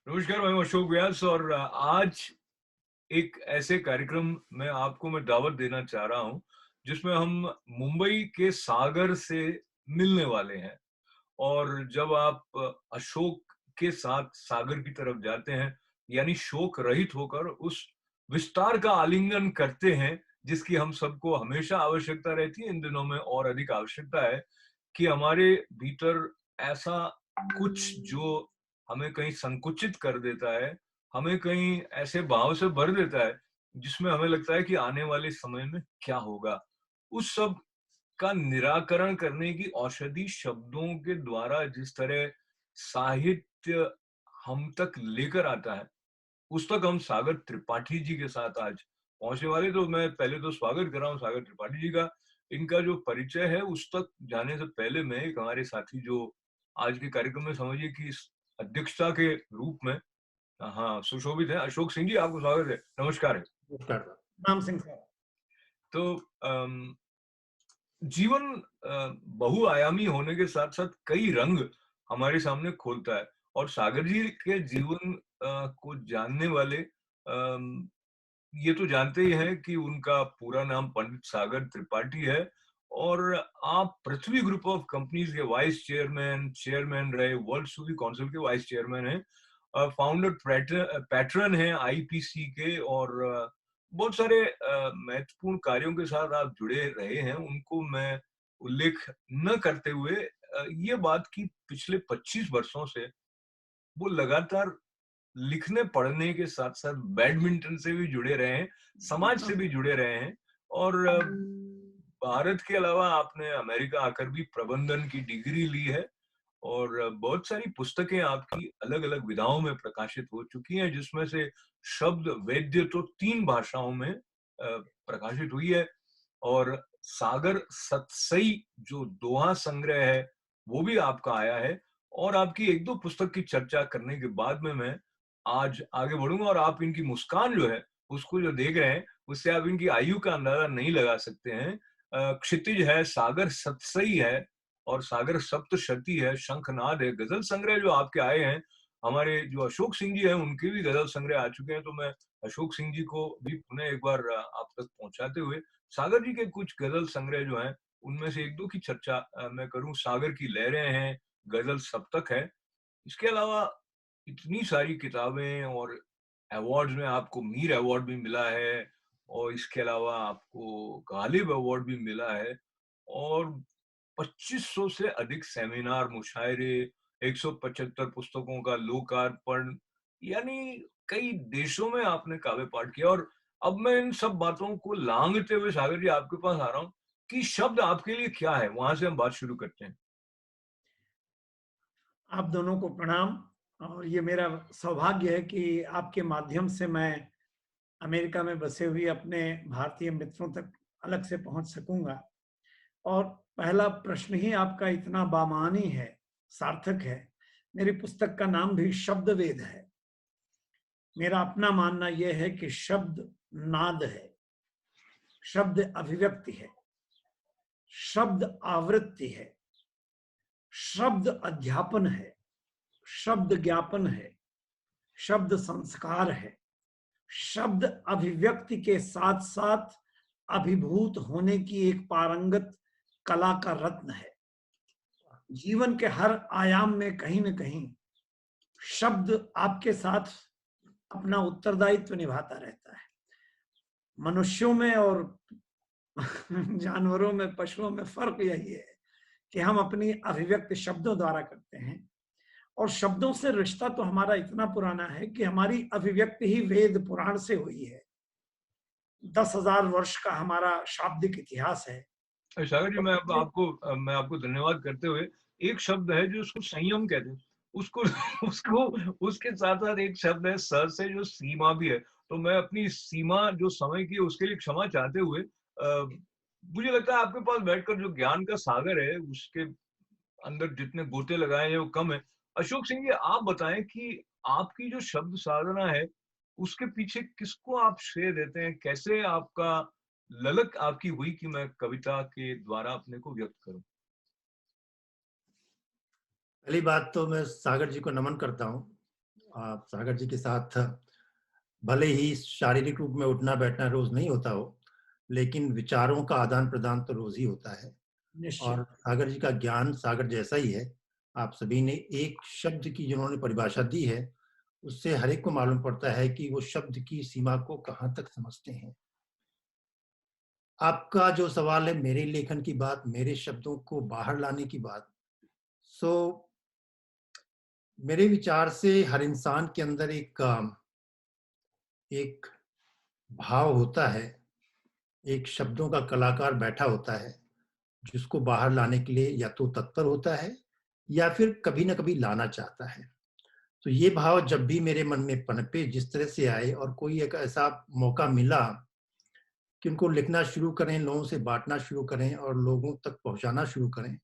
नमस्कार, मैं अशोक व्यास और आज एक ऐसे कार्यक्रम में आपको मैं दावत देना चाह रहा हूँ, जिसमें हम मुंबई के सागर से मिलने वाले हैं। और जब आप अशोक के साथ सागर की तरफ जाते हैं, यानी शोक रहित होकर उस विस्तार का आलिंगन करते हैं, जिसकी हम सबको हमेशा आवश्यकता रहती है, इन दिनों में और अधिक आवश्यकता है कि हमारे भीतर ऐसा कुछ जो हमें कहीं संकुचित कर देता है, हमें कहीं ऐसे भाव से भर देता है, जिसमें हमें लगता है कि आने वाले समय में क्या होगा? उस सब का निराकरण करने की औषधि शब्दों के द्वारा जिस तरह साहित्य हम तक लेकर आता है, उस तक हम सागर त्रिपाठी जी के साथ आज पहुंचने वाले। तो मैं पहले तो स्वागत कर रहा हूँ सागर त्रिपाठी जी का। इनका जो परिचय है उस तक जाने से पहले मैं एक हमारे साथी जो आज के कार्यक्रम में समझिए कि इस अध्यक्षता के रूप में हाँ सुशोभित है, अशोक सिंह जी, आपको स्वागत है, नमस्कार है। नमस्कार राम सिंह साहब। तो जीवन बहुआयामी होने के साथ साथ कई रंग हमारे सामने खोलता है और सागर जी के जीवन को जानने वाले ये तो जानते ही हैं कि उनका पूरा नाम पंडित सागर त्रिपाठी है और आप पृथ्वी ग्रुप ऑफ कंपनीज के वाइस चेयरमैन चेयरमैन रहे, वर्ल्ड सूफी काउंसिल के वाइस चेयरमैन हैं, फाउंडर पैटर्न हैं आईपीसी के और बहुत सारे महत्वपूर्ण कार्यों के साथ आप जुड़े रहे हैं। उनको मैं उल्लेख न करते हुए ये बात कि पिछले 25 वर्षों से वो लगातार लिखने पढ़ने के साथ साथ बैडमिंटन से भी जुड़े रहे हैं, समाज से भी जुड़े रहे हैं और भारत के अलावा आपने अमेरिका आकर भी प्रबंधन की डिग्री ली है और बहुत सारी पुस्तकें आपकी अलग-अलग विधाओं में प्रकाशित हो चुकी हैं, जिसमें से शब्द वैद्य तो 3 भाषाओं में प्रकाशित हुई है और सागर सतसई जो दोहा संग्रह है, वो भी आपका आया है और आपकी 1-2 पुस्तक की चर्चा करने के बाद में मैं आज आगे बढ़ूँगा और आप इनकी मुस्कान जो है, उसको जो देख रहे हैं, उससे आप इनकी आयु का अंदाज़ा नहीं लगा सकते हैं। क्षितिज है, सागर सतसई है और सागर सप्तशती है, शंखनाद है, गज़ल संग्रह जो आपके आए हैं, हमारे जो अशोक सिंह जी हैं, उनके भी गज़ल संग्रह आ चुके हैं, तो मैं अशोक सिंह जी को भी पुनः एक बार आप तक पहुँचाते हुए, सागर जी के कुछ गज़ल संग्रह जो हैं, उनमें से 1-2 की चर्चा मैं करूँ। सागर की लहरें हैं, गज़ल सप्तक है। इसके अलावा इतनी सारी किताबें और अवार्ड्स में आपको मीर अवार्ड भी मिला है और इसके अलावा आपको गालिब अवार्ड भी मिला है और 2500 से अधिक सेमिनार, मुशायरे, 175 पुस्तकों का लोकार्पण, यानी कई देशों में आपने काव्य पाठ किया। और अब मैं इन सब बातों को लांघते हुए सागर जी आपके पास आ रहा हूँ कि शब्द आपके लिए क्या है? वहां से हम बात शुरू करते हैं। आप दोनों को प्रणाम। और ये मेरा सौभाग्य है कि आपके माध्यम से मैं अमेरिका में बसे हुए अपने भारतीय मित्रों तक अलग से पहुंच सकूंगा। और पहला प्रश्न ही आपका इतना बामानी है, सार्थक है। मेरी पुस्तक का नाम भी शब्द वेद है। मेरा अपना मानना यह है कि शब्द नाद है, शब्द अभिव्यक्ति है, शब्द आवृत्ति है, शब्द अध्यापन है, शब्द ज्ञापन है, शब्द संस्कार है, शब्द अभिव्यक्ति के साथ साथ अभिभूत होने की एक पारंगत कला का रत्न है। जीवन के हर आयाम में कहीं न कहीं शब्द आपके साथ अपना उत्तरदायित्व निभाता रहता है। मनुष्यों में और जानवरों में, पशुओं में फर्क यही है कि हम अपनी अभिव्यक्ति शब्दों द्वारा करते हैं। और शब्दों से रिश्ता तो हमारा इतना पुराना है कि हमारी अभिव्यक्ति ही वेद पुराण से हुई है। 10,000 वर्ष का हमारा शाब्दिक इतिहास है। सागर जी, और मैं आपको धन्यवाद करते हुए एक शब्द है जो उसको संयम कहते हैं, उसको उसको उसके साथ साथ एक शब्द है स से जो सीमा भी है। तो मैं अपनी सीमा जो समय की है उसके लिए क्षमा चाहते हुए मुझे लगता है आपके पास बैठकर जो ज्ञान का सागर है उसके अंदर जितने गोते लगाए हैं वो कम है। अशोक सिंह जी, आप बताएं कि आपकी जो शब्द साधना है उसके पीछे किसको आप श्रेय देते हैं? कैसे आपका ललक आपकी हुई कि मैं कविता के द्वारा अपने को व्यक्त करूं? पहली बात तो मैं सागर जी को नमन करता हूँ। सागर जी के साथ भले ही शारीरिक रूप में उठना बैठना रोज नहीं होता हो, लेकिन विचारों का आदान प्रदान तो रोज ही होता है। और निश्चित। सागर जी का ज्ञान सागर जैसा ही है। आप सभी ने एक शब्द की जिन्होंने परिभाषा दी है, उससे हर एक को मालूम पड़ता है कि वो शब्द की सीमा को कहाँ तक समझते हैं। आपका जो सवाल है, मेरे लेखन की बात, मेरे शब्दों को बाहर लाने की बात, सो मेरे विचार से हर इंसान के अंदर एक भाव होता है, एक शब्दों का कलाकार बैठा होता है, जिसको बाहर लाने के लिए या तो तत्पर होता है या फिर कभी ना कभी लाना चाहता है। तो ये भाव जब भी मेरे मन में पनपे, जिस तरह से आए और कोई एक ऐसा मौका मिला कि उनको लिखना शुरू करें, लोगों से बाँटना शुरू करें और लोगों तक पहुँचाना शुरू करें।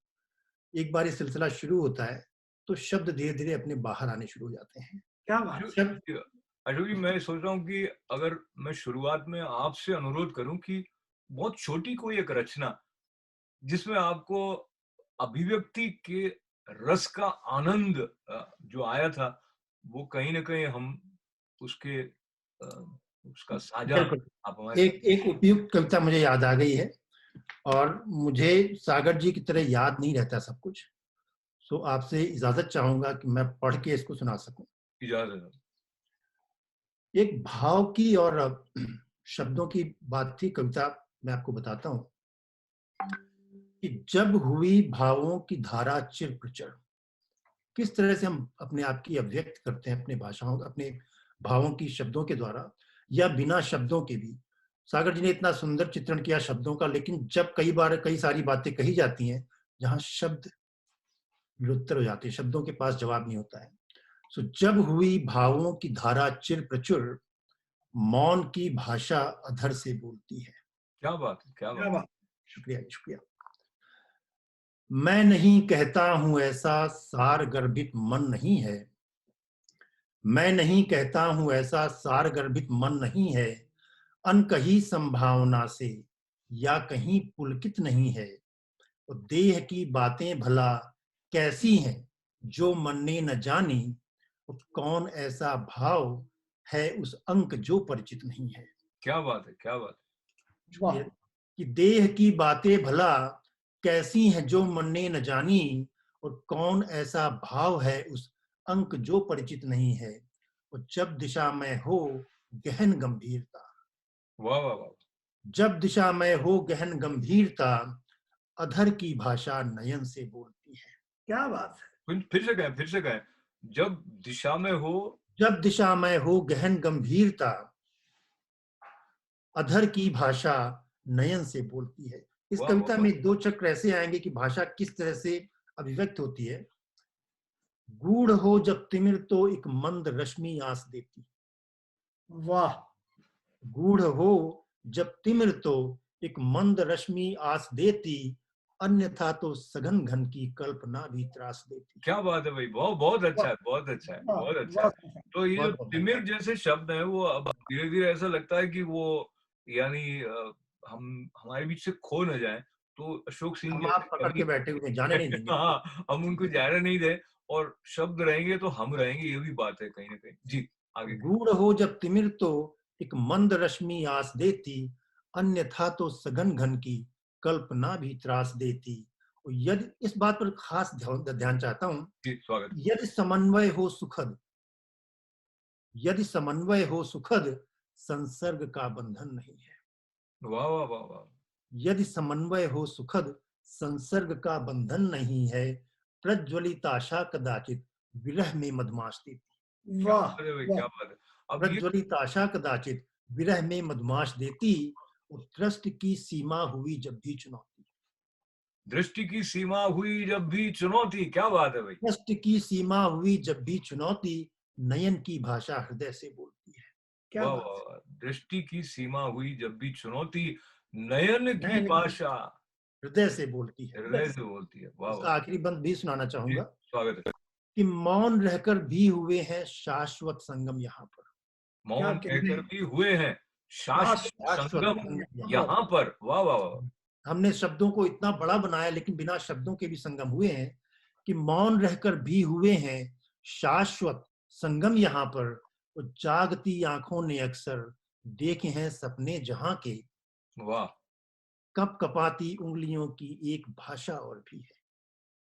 एक बार ये सिलसिला शुरू होता है, तो शब्द धीरे-धीरे अपने बाहर आने शुरू हो जाते हैं। क्या बात है! शब्द अशोक जी, मैं सोच रहा हूँ कि अगर मैं शुरुआत में आपसे अनुरोध करूं कि बहुत छोटी कोई एक रचना जिसमें आपको अभिव्यक्ति के रस का आनंद जो आया था, वो कहीं न कहीं हम उसके उसका साझा बिल्कुल, आप हमारे साथ। एक एक उपयुक्त कविता मुझे याद आ गई है और मुझे सागर जी की तरह याद नहीं रहता सब कुछ। सो आपसे इजाज़त चाहूँगा कि मैं पढ़ के इसको सुना सकूँ। इजाज़त है। एक भाव की और शब्दों की बात थी, कविता मैं आपको बताता हूँ कि जब हुई भावों की धारा चिर-प्रचर, किस तरह से हम अपने आप की अभिव्यक्त करते हैं अपने भाषाओं अपने भावों की शब्दों के द्वारा या बिना शब्दों के भी। सागर जी ने इतना सुंदर चित्रण किया शब्दों का, लेकिन जब कई बार कई सारी बातें कही जाती हैं, जहाँ शब्द निरुत्तर हो जाते हैं, शब्दों के पास जवाब नहीं होता है। सो जब हुई भावों की धारा चिर-प्रचुर, मौन की भाषा अधर से बोलती है। क्या बात है! क्या बात क्या बात! शुक्रिया, शुक्रिया। मैं नहीं कहता हूँ ऐसा सार गर्भित मन नहीं है। मैं नहीं कहता हूँ ऐसा सार गर्भित मन नहीं है। अनकही संभावना से या कहीं पुलकित नहीं है। और देह की बातें भला कैसी हैं जो मन ने न जानी। और कौन ऐसा भाव है उस अंक जो परिचित नहीं है। क्या बात है! क्या बात शुक्रिया। वाह! कि देह की बातें भला कैसी हैं जो मन ने न जानी। और कौन ऐसा भाव है उस अंक जो परिचित नहीं है। और जब दिशा में हो गहन गंभीरता। है! वाह, वाह, वाह! जब दिशा में हो गहन गंभीरता, अधर की भाषा नयन से बोलती है। क्या बात है! फिर से कहें, फिर से कहें। जब दिशा में हो जब दिशा में हो गहन गंभीरता, अधर की भाषा नयन से बोलती है। इस वाह, कविता वाह! में दो चक्र ऐसे आएंगे कि भाषा किस तरह से अभिव्यक्त होती है। गूढ़ हो जब तिमिर तो एक मंद रश्मि आस देती। वाह! गूढ़ हो जब तिमिर तो एक मंद रश्मि आस देती। अन्यथा तो सघन घन की कल्पना भी त्रास देती। क्या बात है भाई! बहुत बहुत अच्छा वाह! है, बहुत अच्छा है, वाह! बहुत अच्छा है। वाह! तो ये जो बहुत बहुत तिमिर धन्यवाद। जैसे शब्द हैं वो अब धीरे-धीरे ऐसा लगता है कि वो यानी हम हमारे बीच से खो ना जाएँ। तो अशोक सिंह हम जैसे आप पकड़ कवि के बैठे हुए हैं, जाने नहीं देंगे। हाँ, हम उनको जाने नहीं दें और शब्द रहेंगे तो हम रहेंगे, ये भी बात है कहीं न कहीं। जी, आगे कहिए। गूढ़ हो जब तिमिर तो एक मंद रश्मि आस देती। अन्यथा तो सघन घन की कल्पना भी त्रास देती। और यदि इस बात पर खास ध्यान ध्यान चाहता हूं, जी, स्वागत है। यदि समन्वय हो सुखद, यदि समन्वय हो सुखद, संसर्ग का बंधन नहीं है। वाह, वाह, वाह, वाह! यदि समन्वय हो सुखद, संसर्ग का बंधन नहीं है। प्रज्वलित आशा कदाचित विरह में मदमाश देती। क्या वाह! बात है भाई, वाह! क्या बात है! अब ये प्रज्वलित आशा कदाचित विरह में मदमाश देती। और दृष्टि की सीमा हुई जब भी चुनौती। दृष्टि की सीमा हुई जब भी चुनौती, क्या बात है भाई! दृष्टि की सीमा हुई जब भी चुनौती। नयन की भाषा हृदय से बोलती है। क्या वाह, बात वाह, है! वाह! दृष्टि की सीमा हुई जब भी चुनौती, नयन की नयन की भाषा हृदय से बोलती है। हृदय हृदय से। से बोलती है। वाह, इसका वाह! आखिरी बंद भी सुनाना जी, चाहूंगा स्वागत है। कि मौन रहकर भी हुए हैं शाश्वत संगम यहाँ पर। क्या मौन कहते रहकर हैं? भी हुए हैं शाश्वत शाश्वत संगम संगम यहाँ बहुत। यहाँ पर। वाह, वाह, वाह! पर। हमने शब्दों को इतना बड़ा बनाया, लेकिन बिना शब्दों के भी संगम हुए हैं कि मौन रहकर भी हुए हैं शाश्वत संगम यहाँ पर, वो जागती आंखों ने अक्सर देखे हैं सपने जहां के, वाह, कप कपाती उंगलियों की एक भाषा और भी है।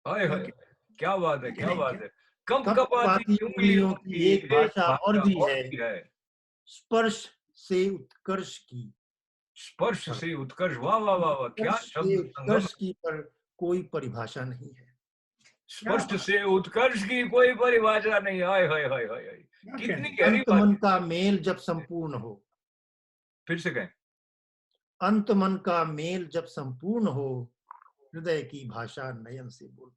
हाय हाय, ठीक है, क्या बात है, ठीक है, क्या ठीक बात है। है। कप कप कपाती कपाती उंगलियों उंगलियों की की एक एक भाषा और भाषा भी और है, भी है। स्पर्श से उत्कर्ष की। स्पर्श पर से उत्कर्ष, वाह वाह वाह वाह, क्या स्पर्श से शब्द संगम है। उत्कर्ष की पर कोई परिभाषा नहीं है। क्या स्पर्श बात, से उत्कर्ष की कोई परिभाषा नहीं। हाय हाय हाय हाय हाय, क्या कह कितनी रहे हैं। गहरी अंत बात मन है। का मेल जब संपूर्ण हो, फिर से कहें। अंत मन का मेल जब संपूर्ण हो, हृदय की भाषा नयन से बोलती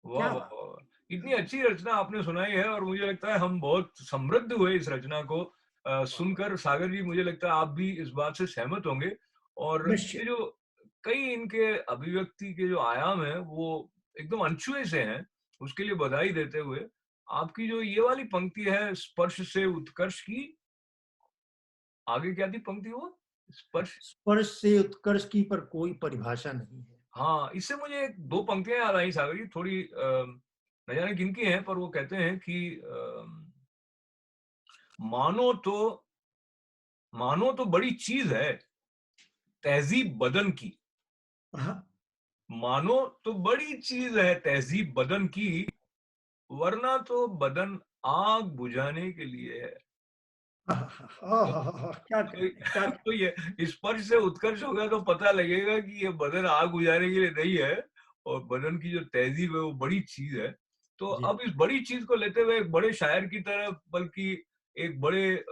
वाह क्या वाह बात, वाह वाह। इतनी अच्छी रचना आपने सुनाई है और मुझे लगता है हम बहुत समृद्ध हुए इस रचना को सुनकर। सागर जी, मुझे लगता है आप भी इस बात से सहमत होंगे। और ये निश्चित। जो कई इनके अभिव्यक्ति के जो आयाम हैं वो एकदम अनछुए से हैं, उसके लिए बधाई देते हुए आपकी जो ये वाली पंक्ति है, स्पर्श से उत्कर्ष की, आगे क्या थी पंक्ति वो? स्पर्श। स्पर्श से उत्कर्ष की पर कोई परिभाषा नहीं है। हाँ, इससे मुझे दो पंक्तियां याद आई सागर जी, थोड़ी न जाने किनकी हैं, पर वो कहते हैं कि मानो तो मानो तो बड़ी चीज है तहजीब बदन की। हाँ, मानो तो बड़ी चीज है तहजीब बदन की, वरना तो बदन आग बुझाने के लिए है। हाँ, हाँ, हाँ, तो, हाँ, हाँ, हाँ, क्या कह तो, रहे हैं, क्या कह तो ये स्पर्श से उत्कर्ष होगा तो पता लगेगा कि ये बदन आग बुझाने के लिए नहीं है, और बदन की जो तहजीब है वो बड़ी चीज है। तो जी अब इस बड़ी चीज को लेते हुए एक बड़े शायर की तरफ, बल्कि एक बड़े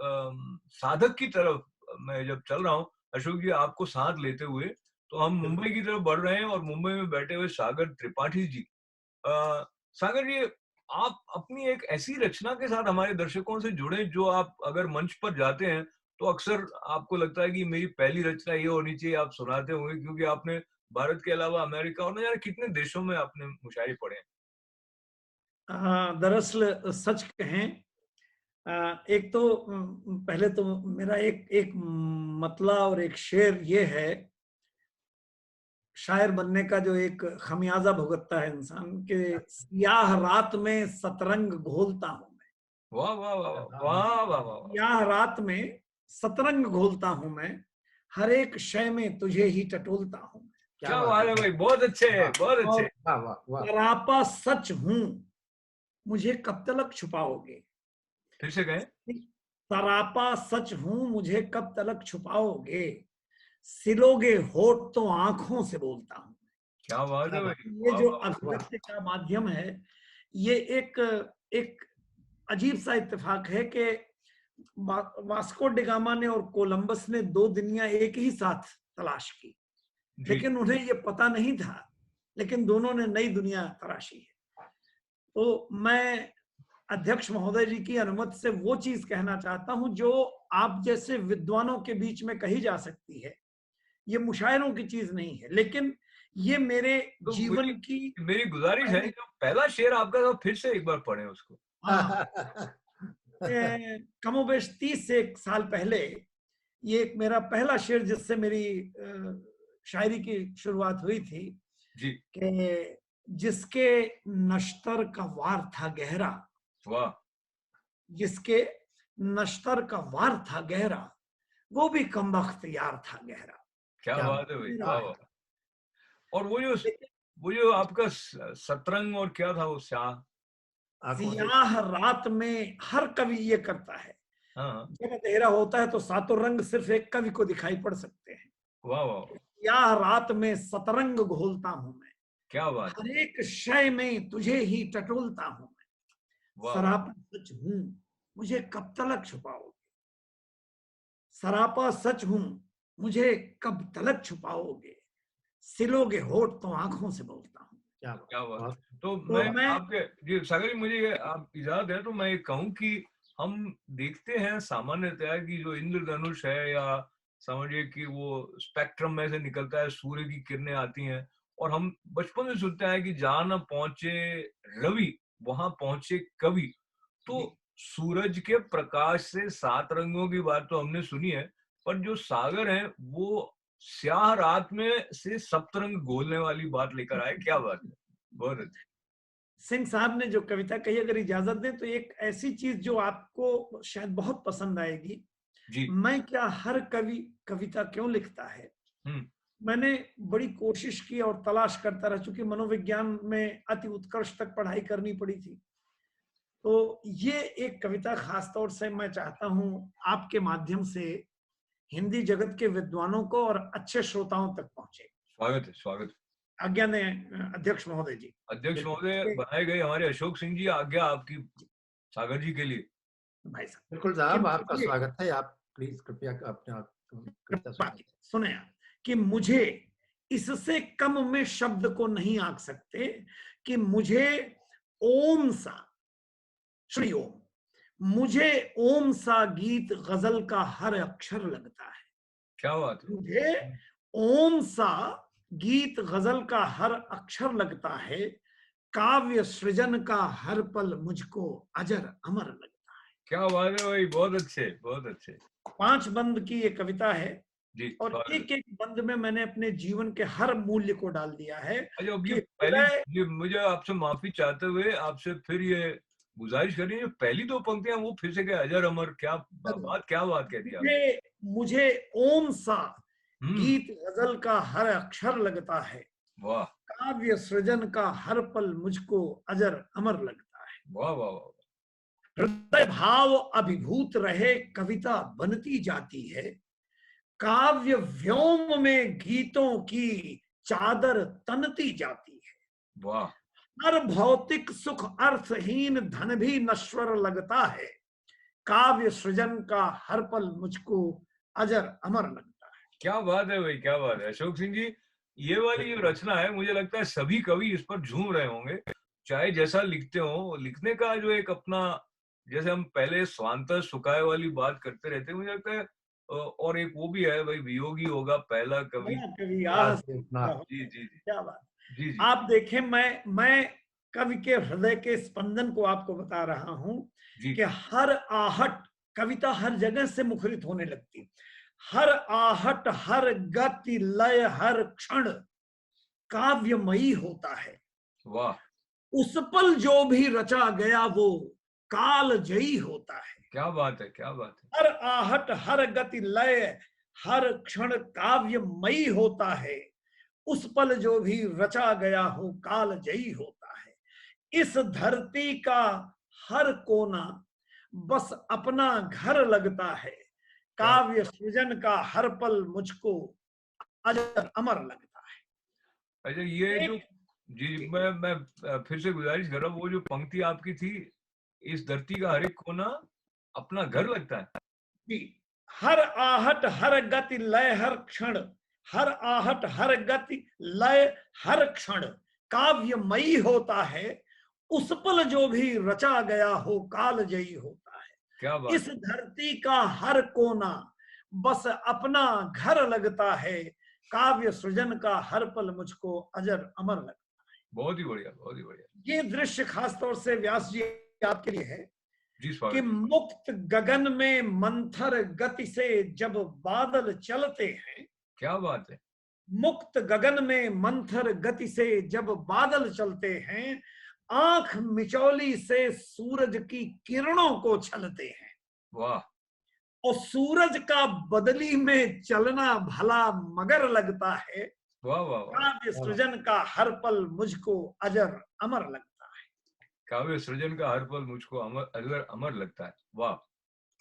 साधक की तरफ मैं जब चल रहा हूँ अशोक जी, आपको साथ लेते हुए, तो हम बिल्कुल। मुंबई की तरफ बढ़ रहे हैं और मुंबई में बैठे हुए सागर त्रिपाठी जी। सागर जी, आप अपनी एक ऐसी रचना के साथ हमारे दर्शकों से जुड़े जो आप अगर मंच पर जाते हैं तो अक्सर आपको लगता है कि मेरी पहली रचना ये होनी चाहिए, आप सुनाते होंगे, क्योंकि आपने भारत के अलावा अमेरिका और न जाने कितने देशों में आपने मुशायरे पढ़े हैं। दरअसल सच कहें, एक तो पहले तो मेरा एक एक मतला और एक शेर ये है, शायर बनने का जो एक खमियाजा भुगतता है इंसान के, सियाह रात में सतरंग घोलता हूं मैं। वाह वाह वाह हाँ, वाह हाँ, वाह वाह वाह वाह। सियाह रात में सतरंग घोलता हूं मैं, हर एक शय में तुझे ही टटोलता हूं मैं। क्या क्या बात बात है। है भाई, बहुत अच्छे, वाह बहुत और अच्छे। वाह वाह वाह। सरापा सच हूं, मुझे कब तलक छुपाओगे। फिर से कहें। सरापा सच हूं, मुझे कब तलक छुपाओगे, सिलोगे होठ तो आंखों से बोलता हूं। क्या बात क्या है बात। भाई, ये वाह जो वाह वाह। वाह। अभिव्यक्ति का माध्यम है, ये एक एक अजीब सा इत्तेफाक है कि वास्को डिगामा ने और कोलंबस ने दो दुनिया एक ही साथ तलाश की, जी। लेकिन उन्हें ये पता नहीं था, लेकिन दोनों ने नई दुनिया तराशी है। तो मैं अध्यक्ष महोदय जी की अनुमति से वो चीज कहना चाहता हूं जो आप जैसे विद्वानों के बीच में कही जा सकती है। ये मुशायरों की चीज नहीं है, लेकिन ये मेरे तो जीवन मेरी की मेरी गुजारिश है, पहली। जो पहला शेर आपका था फिर से एक बार पढ़ें उसको। हाँ, कमोबेश 30 से 1 साल पहले ये एक मेरा पहला शेर जिससे मेरी शायरी की शुरुआत हुई थी जी। कि जिसके नश्तर का वार था गहरा, वाह। जिसके नश्तर का वार था गहरा, वो भी कमबख्त यार था गहरा। क्या क्या बात है भाई, मेरा वाह है। वाह। और लेकिन वो जो आपका सतरंग और क्या था वो स्याह। आंखों से। सियाह रात में हर कवि ये करता है, हाँ हाँ। जब अंधेरा होता है तो सातों रंग सिर्फ एक कवि को दिखाई पड़ सकते हैं। वाह वाह। सियाह रात में सतरंग घोलता हूं मैं, क्या बात है। हर एक शय में तुझे ही टटोलता हूं मैं। वाह वाह। सरापा सच हूं, मुझे कब तलक छुपाओगे। सरापा सच हूं, मुझे कब तलक छुपाओगे, सिलोगे होठ तो आंखों से बोलता हूं। क्या बात। क्या बात। बहुत। तो तो मैं मैं आपके, जी सागर जी, मुझे आप इजाजत है तो मैं ये कहूँ कि हम देखते हैं सामान्यतः कि जो इंद्रधनुष है, या समझिए कि वो स्पेक्ट्रम में से निकलता है, सूर्य की किरणें आती हैं, और हम बचपन में सुनते हैं कि जहां न पहुंचे रवि वहां पहुंचे कवि। तो जी, सूरज के प्रकाश से 7 रंगों की बात तो हमने सुनी है, पर जो सागर है वो स्याह रात में से सप्तरंग घोलने वाली बात लेकर आए। क्या बात है, बहुत अच्छी। सिंह साहब ने जो कविता कही, अगर इजाजत दें तो एक ऐसी चीज जो आपको शायद बहुत पसंद आएगी। जी। मैं क्या, हर कवि कविता क्यों लिखता है। मैंने बड़ी कोशिश की और तलाश करता रहा, चूंकि मनोविज्ञान में अति उत्कर्ष तक पढ़ाई करनी पड़ी थी। तो ये एक कविता खास तौर से मैं चाहता हूं आपके माध्यम से हिंदी जगत के विद्वानों को और अच्छे श्रोताओं तक पहुंचे। स्वागत है, स्वागत है। आज्ञा ने अध्यक्ष महोदय जी। अध्यक्ष महोदय बनाए गए हमारे अशोक सिंह जी, आज्ञा आपकी सागर जी के लिए। भाई साहब बिल्कुल साहब, आपका स्वागत है। आप प्लीज कृपया अपने आप सुने आप कि मुझे इससे कम में शब्द को नहीं आंक सकते कि मुझे ओम सा, श्री ओम, मुझे ओम सा गीत गजल का हर अक्षर लगता है। क्या बात है। मुझे ओम सा गीत गजल का हर अक्षर लगता है, काव्य सृजन का हर पल मुझको अजर अमर लगता है। क्या बात है भाई, बहुत अच्छे, बहुत अच्छे। 5 बंद की ये कविता है जी, और एक एक बंद में मैंने अपने जीवन के हर मूल्य को डाल दिया है। अच्छा, अब ये पहली, मुझे आपसे माफी चाहते हुए आपसे फिर ये गुजारिश करी, ये पहली 2 पंक्तियां वो फिर से क्या अजर अमर, क्या बात कह दी आप। मुझे ओम सा गीत गजल का हर अक्षर लगता है, वाह। काव्य सृजन का हर पल मुझको अजर अमर लगता है। वाह वाह वाह। हृदय भाव अभिभूत रहे कविता बनती जाती है, काव्य व्योम में गीतों की चादर तनती जाती है। वाह। हर भौतिक सुख अर्थहीन धन भी नश्वर लगता है, काव्य सृजन का हर पल मुझको अजर अमर लगता है। क्या बात है भाई, क्या बात है अशोक सिंह जी। ये वाली जो रचना है, मुझे लगता है सभी कवि इस पर झूम रहे होंगे, चाहे जैसा लिखते हो। लिखने का जो एक अपना, जैसे हम पहले स्वांत सुखाए वाली बात करते रहते हैं, मुझे लगता है और एक वो भी है भाई, वियोगी होगा पहला कवि। जी जी जी, क्या बात। जी जी। आप देखें, मैं कवि के हृदय के स्पंदन को आपको बता रहा हूं कि हर आहट, कविता हर जगह से मुखरित होने लगती, हर आहट, हर गति, लय, हर क्षण काव्यमयी होता है। वाह। उस पल जो भी रचा गया वो कालजयी होता है। क्या बात है, क्या बात है। हर आहट, हर गति, लय, हर क्षण काव्यमयी होता है, उस पल जो भी रचा गया हो कालजयी होता है। इस धरती का हर कोना बस अपना घर लगता है, काव्य सृजन का हर पल मुझको अजर अमर लगता है। अच्छा, ये जो, जी, मैं फिर से गुजारिश कर रहा हूँ, वो जो पंक्ति आपकी थी, इस धरती का हर एक कोना अपना घर लगता है। जी, हर आहट, हर गति, लय, हर क्षण, हर आहट, हर गति, लय, हर क्षण काव्यमयी होता है, उस पल जो भी रचा गया हो कालजयी होता है। क्या बात। इस धरती का हर कोना बस अपना घर लगता है, काव्य सृजन का हर पल मुझको अजर अमर लगता है। बहुत ही बढ़िया, बहुत ही बढ़िया। ये दृश्य खासतौर से व्यास जी आपके लिए है कि जी, मुक्त गगन में मंथर गति से जब बादल चलते हैं। क्या बात है। मुक्त गगन में मंथर गति से जब बादल चलते हैं, आंख मिचौली से सूरज की किरणों को छलते हैं। वाह। और सूरज का बदली में चलना भला मगर लगता है, वाह वाह वाह। काव्य सृजन का हर पल मुझको अजर अमर लगता है। काव्य सृजन का हर पल मुझको अजर अमर लगता है। वाह।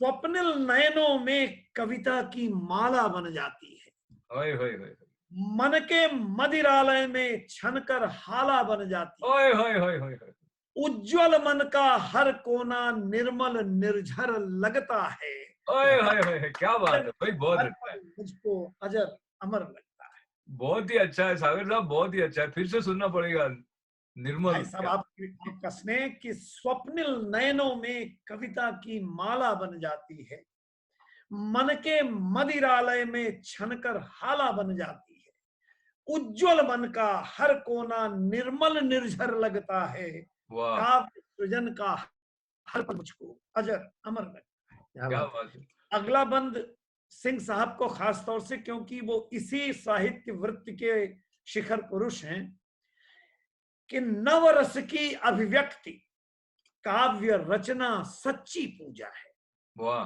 स्वप्निल नयनों में कविता की माला बन जाती है, ओए होए होए, मन के मदिरालय में छनकर हाला बन जाती है। ओए होए होए होए, उज्जवल मन का हर कोना निर्मल निर्झर लगता है, ओए होए होए, क्या बात है भाई, बहुत हर अच्छा है। पल मुझको अजर अमर लगता है। बहुत ही अच्छा है सागर साहब, बहुत ही अच्छा है, फिर से सुनना पड़ेगा। निर्मल, भाई साहब, आपका स्नेह कि स्वप्निल नयनों में कविता की माला बन जाती है, मन के मदिरालय में छनकर हाला बन जाती है, उज्जवल मन का हर कोना निर्मल निर्झर लगता है, काव्य सृजन का हर पल मुझको अजर अमर लगता है। क्या बात है। अगला बंद सिंह साहब को खास तौर से, क्योंकि वो इसी साहित्य वृत्ति के शिखर पुरुष हैं, कि नवरस की अभिव्यक्ति काव्य रचना सच्ची पूजा है। वाह,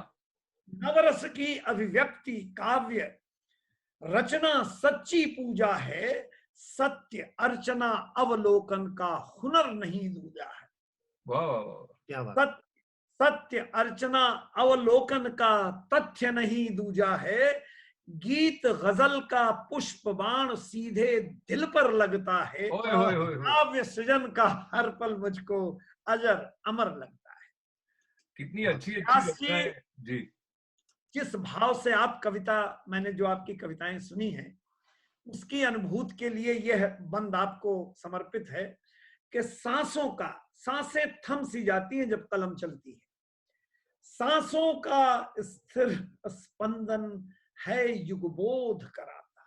नवरस की अभिव्यक्ति काव्य रचना सच्ची पूजा है, सत्य अर्चना अवलोकन का हुनर नहीं दूजा है। वाह, वाह, वाह, क्या बात। सत्य सत्य अर्चना अवलोकन का तथ्य नहीं दूजा है, गीत गजल का पुष्प बाण सीधे दिल पर लगता है, ओए होए होए होए, काव्य सृजन का हर पल मुझको अजर अमर लगता है। कितनी बहुत अच्छी अच्छी व्यास रचनाएं। जी, जी, जिस भाव से आप कविता, मैंने जो आपकी कविताएं सुनी हैं, उसकी अनुभूति के लिए यह बंद आपको समर्पित है कि सांसें थम सी जाती हैं जब कलम चलती है। सांसों का स्थिर स्पंदन है युगबोध कराता,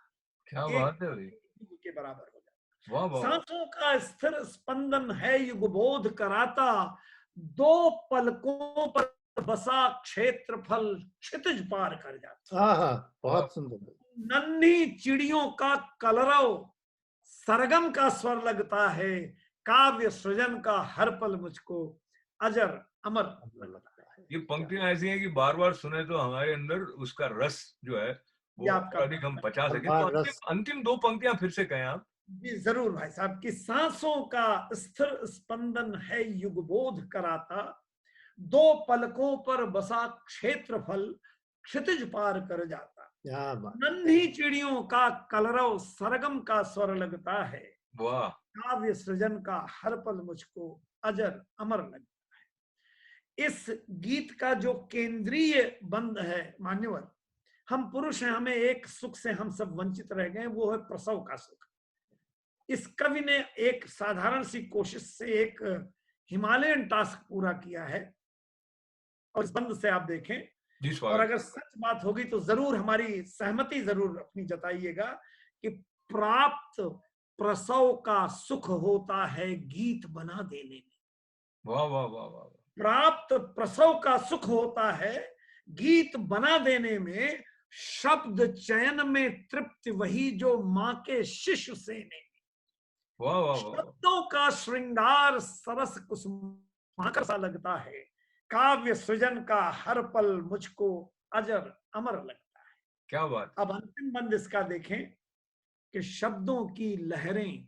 क्या एक बात है भाई, युग के बराबर हो जाता। वाह वाह वाह, सांसों का स्थिर स्पंदन है युगबोध कराता, दो पलकों पर बसा क्षेत्रफल क्षितिज पार कर जाता। हाँ हाँ, वाह, बहुत सुंदर। नन्ही चिड़ियों का कलरव सरगम का स्वर लगता है, काव्य सृजन का हर पल मुझको अजर अमर लगता है। ये पंक्तियां ऐसी हैं कि बार बार सुने तो हमारे अंदर उसका रस जो है ये वो आपका और अधिक हम पचा सके। तो अपार अंतिम रस। अंतिम दो पंक्तियां फिर से कहें आप। जी जरूर भाई साहब, कि सांसों का स्थिर स्पंदन है युगबोध कराता, दो पलकों पर बसा क्षेत्रफल क्षितिज पार कर जाता। क्या बात। नन्ही चिड़ियों का कलरव सरगम का स्वर लगता है, वाह, काव्य सृजन का हर पल मुझको अजर अमर लगता है। इस गीत का जो केंद्रीय बंद है मान्यवर, हम पुरुष हैं, हमें एक सुख से हम सब वंचित रह गए, वो है प्रसव का सुख। इस कवि ने एक साधारण सी कोशिश से एक हिमालयन टास्क पूरा किया है, और इस बंद से आप देखें, जी और स्वागत। अगर सच बात होगी तो जरूर हमारी सहमति जरूर अपनी जताइएगा कि प्राप्त प्रसव का सुख होता है गीत बना देने में। वाह वाह वाह वाह, प्राप्त प्रसव का सुख होता है गीत बना देने में, शब्द चयन में तृप्ति वही जो माँ के शिशु सेने। वाह वाह वाह, शब्दों का श्रृंगार सरस कुसुमाकर सा लगता है, काव्य सृजन का हर पल मुझको अजर अमर लगता है। क्या बात। अब अंतिम बंद इसका देखें कि शब्दों की लहरें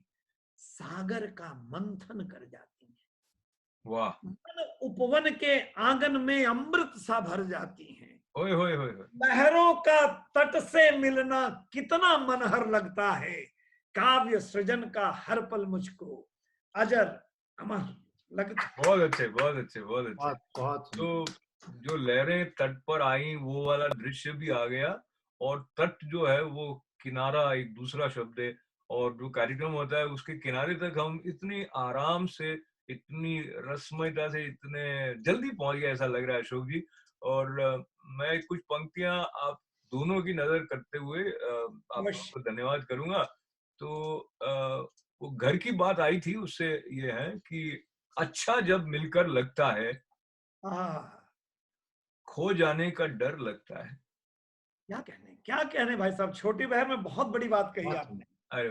सागर का मंथन कर जाती हैं, वाह, मन उपवन के आंगन में अमृत सा भर जाती हैं, ओए होए होए होए, लहरों का तट से मिलना कितना मनहर लगता है, काव्य सृजन का हर पल मुझको अजर अमर लगता है। बहुत अच्छे बहुत अच्छे बहुत अच्छे। बहुत बहुत तो सुंदर। जो लहरें तट पर आई वो वाला दृश्य भी आ गया, और तट जो है वो किनारा एक दूसरा शब्द है, और जो कार्यक्रम होता है उसके किनारे तक हम इतनी आराम से, इतनी रसमयता से, इतने जल्दी पहुंच गए ऐसा लग रहा है अशोक जी। और मैं कुछ पंक्तियां आप दोनों की नजर करते हुए आप दोनों अवश्य। को धन्यवाद करूंगा। तो वो घर की बात आई थी, उससे ये है कि अच्छा जब मिलकर लगता है, हाँ, खो जाने का डर लगता है। क्या कहने भाई साहब, छोटी बहन में बहुत बड़ी बात कही बहुत आपने। अरे,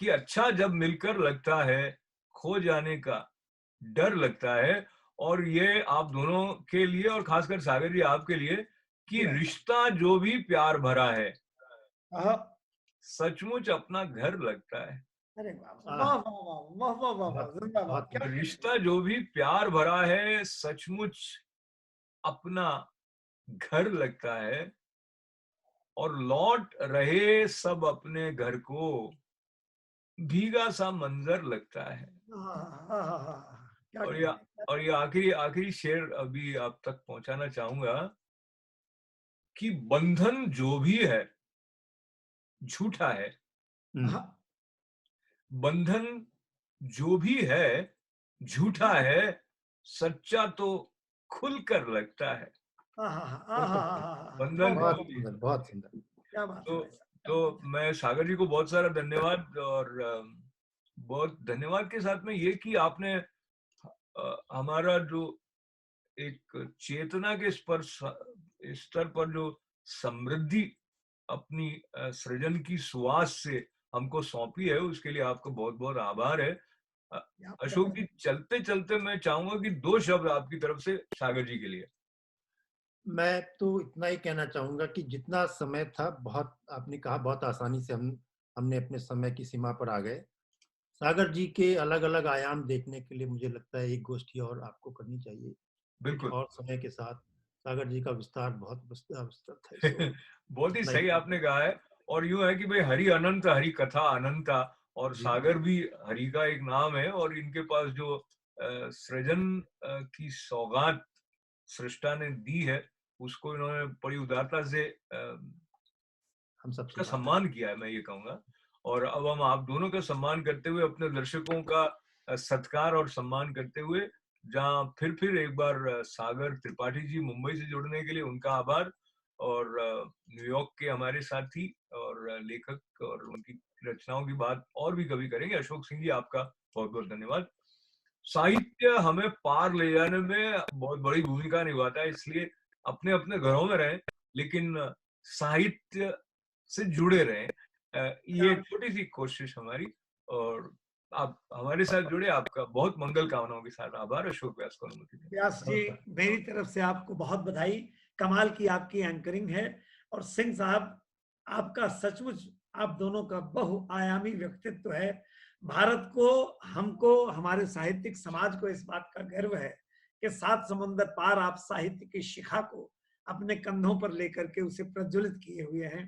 कि अच्छा जब मिलकर लगता है, खो जाने का डर लगता है। और ये आप दोनों के लिए और खासकर सागर जी आपके लिए, जी कि भाई साहब। रिश्ता जो भी प्यार भरा है हाँ, सचमुच अपना घर लगता है। अरे वाह आह, वाह वाह वाह वाह वाह वाह वाह, बहुत जिंदाबाद, बहुत क्या कहने रिश्ता जो भी प्यार भरा है सचमुच अपना घर लगता है, और लौट रहे सब अपने घर को भीगा सा मंजर लगता है। क्या और ये कहने। और ये आखिरी आखिरी शेर अभी आप तक पहुंचाना चाहूंगा, कि बंधन जो भी है झूठा है। हम्म, हाँ, बंधन जो भी है झूठा है, सच्चा तो खुलकर लगता है। बंधन वाह, बहुत जो भी है। सुंदर, बहुत सुंदर। क्या बात है तो भाई साहब, क्या बात है। मैं सागर जी को बहुत सारा धन्यवाद, और बहुत धन्यवाद के साथ में ये कि आपने हमारा जो एक चेतना के स्तर पर जो समृद्धि अपनी सृजन की सुवास से हमको सौंपी है, उसके लिए आपका बहुत बहुत आभार है। अशोक जी, चलते चलते मैं चाहूंगा कि 2 शब्द आपकी तरफ से सागर जी के लिए। मैं तो इतना ही कहना चाहूंगा कि जितना समय था, बहुत आपने कहा, बहुत आसानी से हमने अपने समय की सीमा पर आ गए। सागर जी के अलग अलग आयाम देखने के लिए मुझे लगता है एक गोष्ठी और आपको करनी चाहिए, क्योंकि बिल्कुल। और समय के साथ सागर जी का विस्तार बहुत विस्तृत है। सो बहुत ही इतना ही सही आपने कहा है। और यूं है कि भाई हरि अनंत, हरि कथा अनंता, और जी सागर भी हरि का एक नाम है। और इनके पास जो सृजन की सौगात सृष्टा ने दी है, उसको इन्होंने बड़ी उदारता से हम सब उसका स्वीकार करते सम्मान किया है, मैं ये कहूंगा। और अब हम आप दोनों का सम्मान करते हुए, अपने दर्शकों का सत्कार और सम्मान करते हुए, जहां फिर एक बार सागर त्रिपाठी जी मुंबई से जुड़ने के लिए उनका आभार, और न्यूयॉर्क के हमारे साथी और लेखक, और उनकी रचनाओं की बात और भी कभी करेंगे। अशोक सिंह जी, आपका बहुत बहुत धन्यवाद। साहित्य हमें पार ले जाने में बहुत बड़ी भूमिका निभाता है, इसलिए अपने अपने घरों में रहें, लेकिन साहित्य से जुड़े रहें। ये हैं। छोटी सी कोशिश हमारी। और आप हमारे साथ जुड़े, आपका बहुत मंगल कामनाओं के साथ आभार। अशोक व्यास को अनुमति दें। व्यास जी, मेरी तरफ से आपको बहुत बधाई। कमाल की आपकी एंकरिंग है। और सिंह साहब, आपका सचमुच आप दोनों का बहुआयामी व्यक्तित्व है। भारत को, हमको, हमारे साहित्यिक समाज को इस बात का गर्व है कि 7 समुंदर पार आप साहित्य की शिखा को अपने कंधों पर लेकर के उसे प्रज्वलित किए हुए हैं।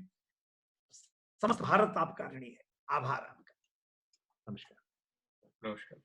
समस्त भारत आपका ऋणी है। आभार आपका। नमस्कार। नमस्कार।